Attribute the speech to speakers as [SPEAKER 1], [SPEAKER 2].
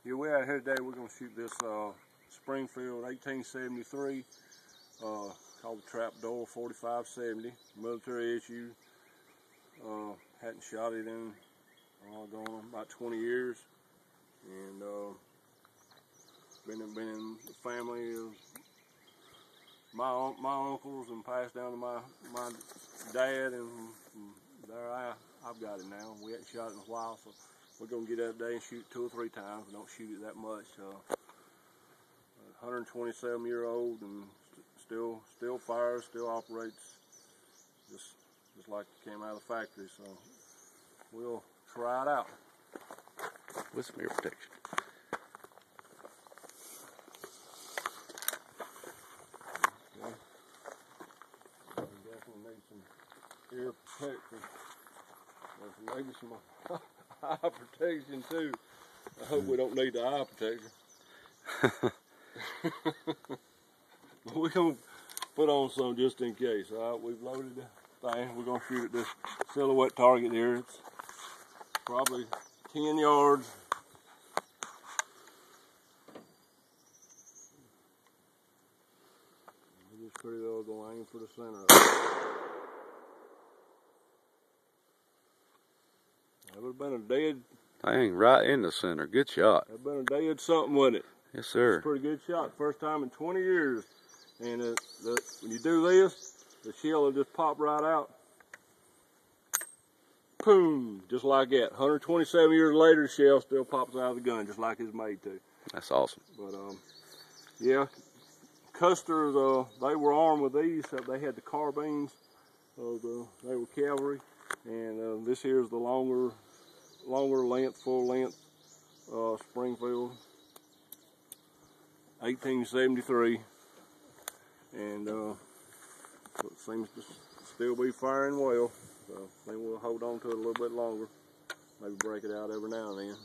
[SPEAKER 1] Yeah, we're out here today. We're going to shoot this Springfield 1873 called the Trapdoor 4570, military issue. Hadn't shot it in going on about 20 years, and been in the family of my uncles and passed down to my dad, and there I've got it now. We hadn't shot it in a while, so we're gonna get out today and shoot it 2 or 3 times. We don't shoot it that much. 127-year-old and still fires, still operates just like it came out of the factory. So we'll try it out
[SPEAKER 2] with some ear protection.
[SPEAKER 1] Okay. We definitely need some ear protection. There's maybe some eye protection too. I hope we don't need the eye protection. But we're going to put on some just in case. All right, we've loaded the thing. We're going to shoot at this silhouette target here. It's probably 10 yards. We're just pretty well going to aim for the center of it. That would have been a dead...
[SPEAKER 2] Dang, right in the center. Good shot.
[SPEAKER 1] That would have been a dead something, wouldn't it?
[SPEAKER 2] Yes, sir.
[SPEAKER 1] It's a pretty good shot. First time in 20 years. And when you do this, the shell will just pop right out. Boom! Just like that. 127 years later, the shell still pops out of the gun, just like it's made to.
[SPEAKER 2] That's awesome.
[SPEAKER 1] But yeah, Custer's, they were armed with these. They had the carbines. They were cavalry, and this here is the longer length, full length Springfield 1873, and it seems to still be firing well. So I think we'll hold on to it a little bit longer. Maybe break it out every now and then.